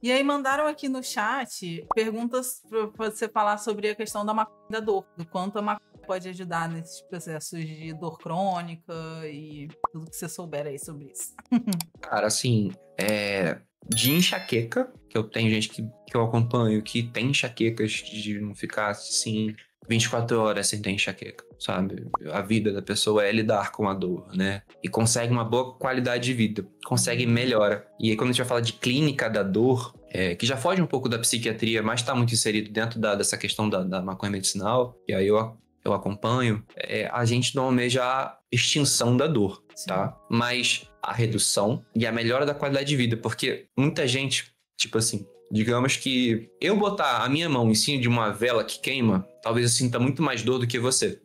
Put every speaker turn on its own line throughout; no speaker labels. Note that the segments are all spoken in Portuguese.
E aí mandaram aqui no chat perguntas para você falar sobre a questão da maconha e da dor, do quanto a maconha pode ajudar nesses processos de dor crônica e tudo que você souber aí sobre isso.
Cara, assim, de enxaqueca, que eu tenho gente que eu acompanho que tem enxaquecas de não ficar assim 24 horas sem ter enxaqueca, sabe? A vida da pessoa é lidar com a dor, né? E consegue uma boa qualidade de vida, consegue melhora. E aí quando a gente vai falar de clínica da dor, que já foge um pouco da psiquiatria, mas está muito inserido dentro dessa questão da maconha medicinal, e aí eu acompanho, a gente não almeja a extinção da dor, tá? Mas a redução e a melhora da qualidade de vida, porque muita gente, tipo assim, digamos que eu botar a minha mão em cima de uma vela que queima, talvez eu sinta muito mais dor do que você.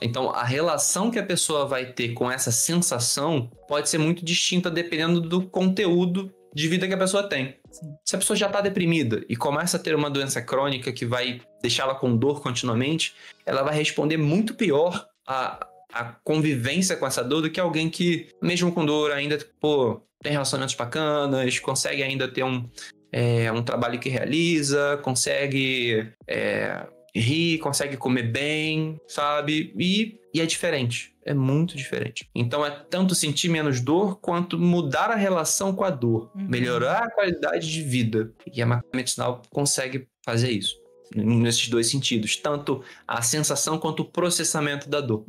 Então, a relação que a pessoa vai ter com essa sensação pode ser muito distinta dependendo do conteúdo de vida que a pessoa tem. Se a pessoa já está deprimida e começa a ter uma doença crônica que vai deixá-la com dor continuamente, ela vai responder muito pior a convivência com essa dor do que alguém que, mesmo com dor, ainda tem relacionamentos bacanas, consegue ainda ter um trabalho que realiza, consegue rir, consegue comer bem, sabe? E é diferente, é muito diferente. Então é tanto sentir menos dor quanto mudar a relação com a dor, melhorar a qualidade de vida. E a maconha medicinal consegue fazer isso, nesses dois sentidos, tanto a sensação quanto o processamento da dor.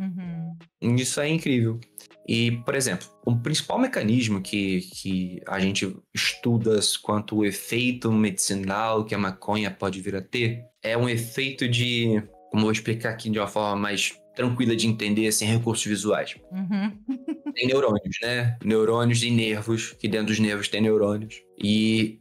Isso é incrível. E, por exemplo, o principal mecanismo que a gente estuda quanto o efeito medicinal que a maconha pode vir a ter é um efeito de, como eu vou explicar aqui de uma forma mais tranquila de entender, sem recursos visuais. Tem neurônios, né? Neurônios e nervos, que dentro dos nervos tem neurônios. E,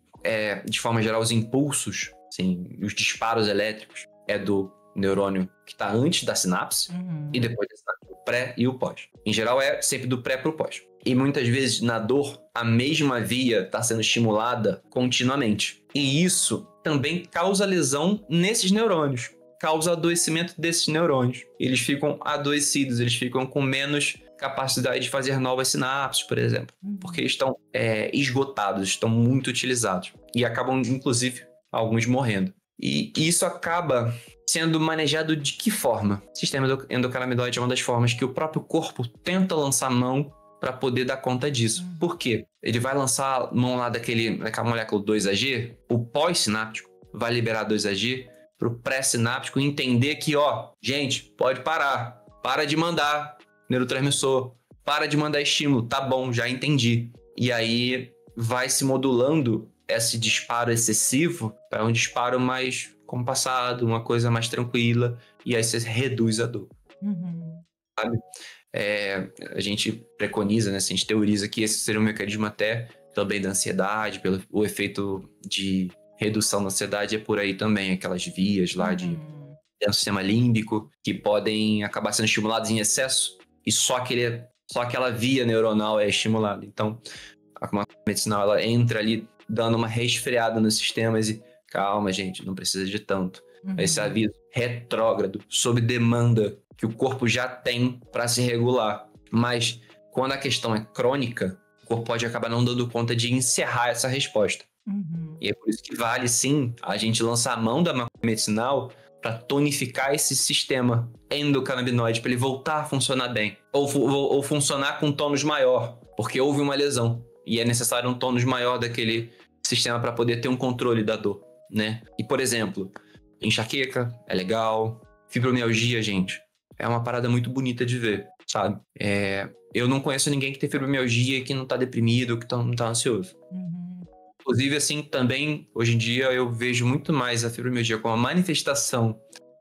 de forma geral, os impulsos, assim, os disparos elétricos, é do neurônio que está antes da sinapse e depois da sinapse, o pré e o pós. Em geral, é sempre do pré para o pós. E muitas vezes, na dor, a mesma via está sendo estimulada continuamente. E isso também causa lesão nesses neurônios, causa adoecimento desses neurônios. Eles ficam adoecidos, eles ficam com menos capacidade de fazer novas sinapses, por exemplo, porque eles estão esgotados, estão muito utilizados e acabam, inclusive, alguns morrendo. E isso acaba sendo manejado de que forma? O sistema endocannabinoide é uma das formas que o próprio corpo tenta lançar mão para poder dar conta disso. Por quê? Ele vai lançar mão lá daquela molécula 2-AG, o pós-sináptico vai liberar 2-AG para o pré-sináptico entender que, gente, pode parar. Para de mandar neurotransmissor, para de mandar estímulo, tá bom, já entendi. E aí vai se modulando esse disparo excessivo para um disparo mais compassado, uma coisa mais tranquila, e aí você reduz a dor. Sabe? A gente preconiza, né? A gente teoriza que esse seria um mecanismo até também da ansiedade, pelo o efeito de redução da ansiedade é por aí também, aquelas vias lá do sistema límbico que podem acabar sendo estimuladas em excesso e só aquela via neuronal é estimulada. Então, a medicinal ela entra ali dando uma resfriada nos sistemas e calma, gente, não precisa de tanto. Esse aviso retrógrado, sob demanda, que o corpo já tem para se regular. Mas quando a questão é crônica, o corpo pode acabar não dando conta de encerrar essa resposta. E é por isso que vale, sim, a gente lançar a mão da maconha medicinal para tonificar esse sistema endocannabinoide, para ele voltar a funcionar bem. Ou funcionar com um tônus maior, porque houve uma lesão. E é necessário um tônus maior daquele sistema para poder ter um controle da dor, né? E, por exemplo, enxaqueca é legal, fibromialgia, gente, é uma parada muito bonita de ver, sabe? Eu não conheço ninguém que tem fibromialgia e que não tá deprimido, que não tá ansioso. Inclusive, assim, também, hoje em dia, eu vejo muito mais a fibromialgia como uma manifestação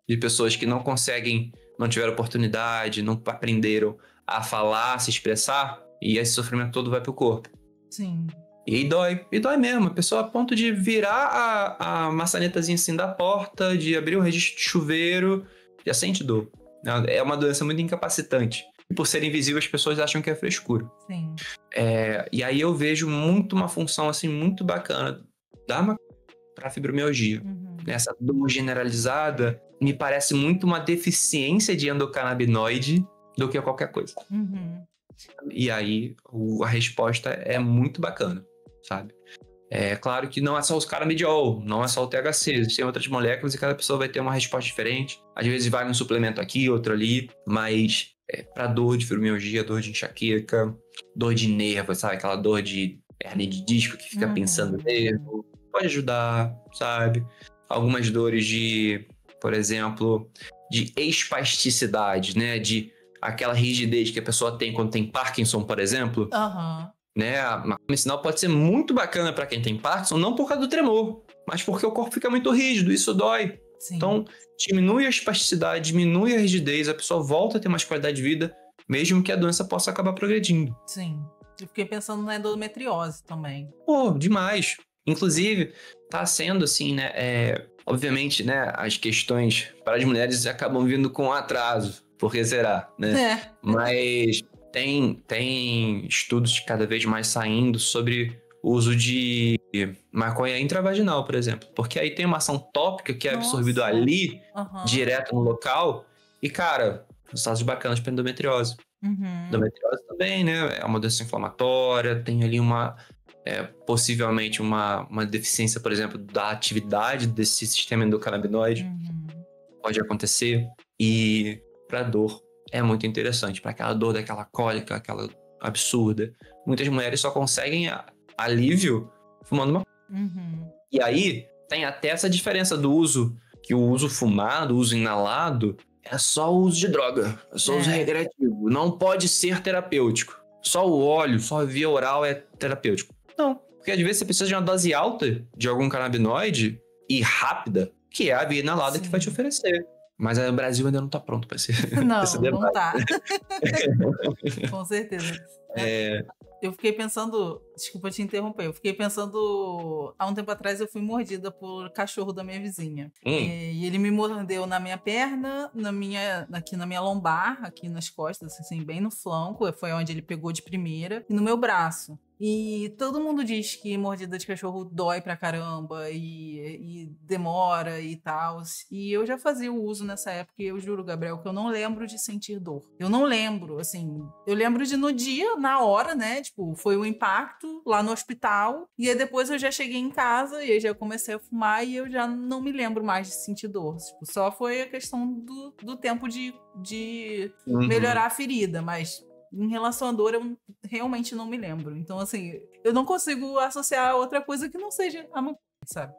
de pessoas que não conseguem, não tiveram oportunidade, não aprenderam a falar, a se expressar, e esse sofrimento todo vai pro corpo.
Sim.
E dói mesmo. A pessoa a ponto de virar a maçanetazinha assim da porta, de abrir o registro de chuveiro, já sente dor. É uma doença muito incapacitante. E por ser invisível, as pessoas acham que é frescura.
Sim.
E aí eu vejo muito uma função assim muito bacana para fibromialgia. Essa dor generalizada me parece muito uma deficiência de endocannabinoide do que qualquer coisa. E aí a resposta é muito bacana, sabe? É claro que não é só os canabidiol, não é só o THC, existem outras moléculas e cada pessoa vai ter uma resposta diferente. Às vezes vai um suplemento aqui, outro ali, mas para dor de fibromialgia, dor de enxaqueca, dor de nervo, sabe? Aquela dor de hernia de disco que fica pensando no nervo, pode ajudar, sabe? Algumas dores de, por exemplo, de espasticidade, né? De aquela rigidez que a pessoa tem quando tem Parkinson, por exemplo. Né? A maconha medicinal pode ser muito bacana para quem tem Parkinson, não por causa do tremor, mas porque o corpo fica muito rígido, isso dói.
Sim.
Então, diminui a espasticidade, diminui a rigidez, a pessoa volta a ter mais qualidade de vida, mesmo que a doença possa acabar progredindo.
Sim. Eu fiquei pensando na endometriose também.
Pô, demais. Inclusive, tá sendo assim, né? Obviamente, né? As questões para as mulheres acabam vindo com atraso. Por que será, né? Mas tem estudos cada vez mais saindo sobre o uso de maconha intravaginal, por exemplo. Porque aí tem uma ação tópica que é absorvido ali, direto no local. E, cara, resultados bacanas para endometriose. Endometriose também, né? É uma doença inflamatória, tem ali possivelmente uma deficiência, por exemplo, da atividade desse sistema endocannabinoide. Pode acontecer. E para dor, é muito interessante. Para aquela dor daquela cólica, aquela absurda. Muitas mulheres só conseguem alívio fumando maconha. E aí, tem até essa diferença do uso, que o uso fumado, o uso inalado, é só o uso de droga, é só o uso recreativo. Não pode ser terapêutico. Só o óleo, só a via oral é terapêutico. Não, porque às vezes você precisa de uma dose alta de algum canabinoide e rápida, que é a via inalada que vai te oferecer. Mas o Brasil ainda não tá pronto para esse debate.
Não tá. Com certeza. Eu fiquei pensando... Desculpa te interromper. Eu fiquei pensando... Há um tempo atrás eu fui mordida por cachorro da minha vizinha. E ele me mordeu na minha perna, aqui na minha lombar, aqui nas costas, assim, bem no flanco. Foi onde ele pegou de primeira. E no meu braço. E todo mundo diz que mordida de cachorro dói pra caramba e demora e tal. E eu já fazia o uso nessa época e eu juro, Gabriel, que eu não lembro de sentir dor. Eu não lembro, assim. Eu lembro de no dia, na hora, né? Tipo, foi o impacto lá no hospital. E aí depois eu já cheguei em casa e aí já comecei a fumar e eu já não me lembro mais de sentir dor. Tipo, só foi a questão do tempo de melhorar a ferida, mas... Em relação à dor, eu realmente não me lembro. Então, assim, eu não consigo associar outra coisa que não seja a maconha, sabe?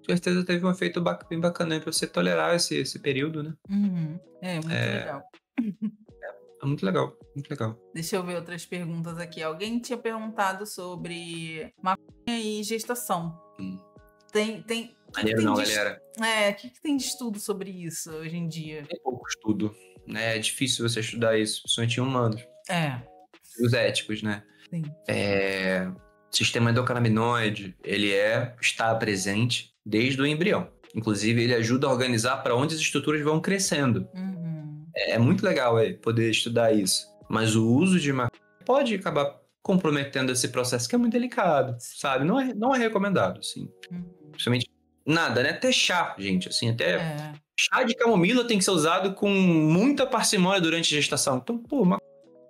Certeza teve um efeito bem bacana pra você tolerar esse período, né?
É, muito legal.
É muito legal, muito legal.
Deixa eu ver outras perguntas aqui. Alguém tinha perguntado sobre maconha e gestação.
Galera.
O que tem de estudo sobre isso hoje em dia?
Tem pouco estudo, né? É difícil você estudar isso, principalmente em humanos. Os éticos, né?
Sim.
O sistema endocannabinoide, ele está presente desde o embrião. Inclusive, ele ajuda a organizar para onde as estruturas vão crescendo. É muito legal poder estudar isso. Mas o uso de maconha pode acabar comprometendo esse processo, que é muito delicado, sabe? Não é recomendado, assim. Principalmente nada, né? Até chá, gente, assim, chá de camomila tem que ser usado com muita parcimônia durante a gestação. Então,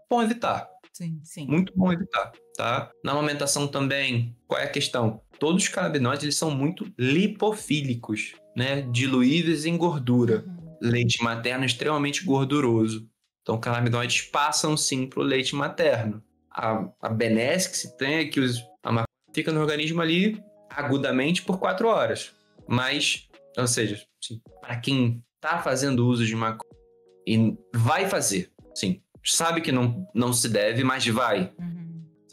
bom evitar.
Sim.
Muito bom evitar, tá? Na amamentação também, qual é a questão? Todos os canabinoides, eles são muito lipofílicos, né? Diluíveis em gordura. Leite materno é extremamente gorduroso. Então, canabinoides passam, sim, para o leite materno. A benesse que se tem é que a maconha fica no organismo ali agudamente por 4 horas. Mas, ou seja, para quem tá fazendo uso de maconha e vai fazer, sim, sabe que não se deve, mas vai.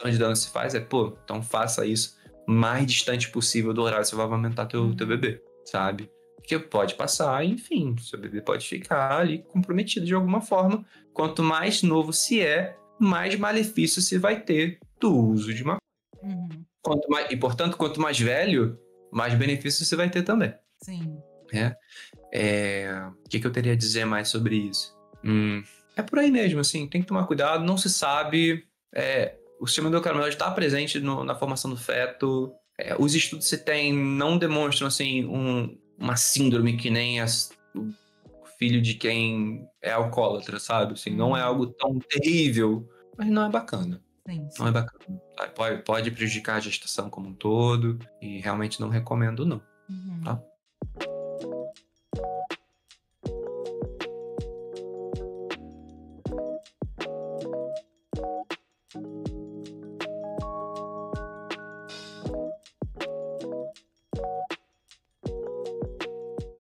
Onde dano se faz então faça isso o mais distante possível do horário que você vai aumentar teu bebê, sabe? Porque pode passar, enfim, seu bebê pode ficar ali comprometido de alguma forma. Quanto mais novo se mais malefício se vai ter do uso de maconha. Portanto, quanto mais velho, mais benefício você vai ter também.
Sim.
O que eu teria a dizer mais sobre isso? É por aí mesmo, assim, tem que tomar cuidado, não se sabe. O sistema endocannabinoide está presente na formação do feto. Os estudos que se tem não demonstram, assim, uma síndrome que nem o filho de quem é alcoólatra, sabe? Assim, não é algo tão terrível, mas não é bacana.
Sim,
Não é
sim.
bacana. Pode prejudicar a gestação como um todo e realmente não recomendo, não.
Uhum.
Tá?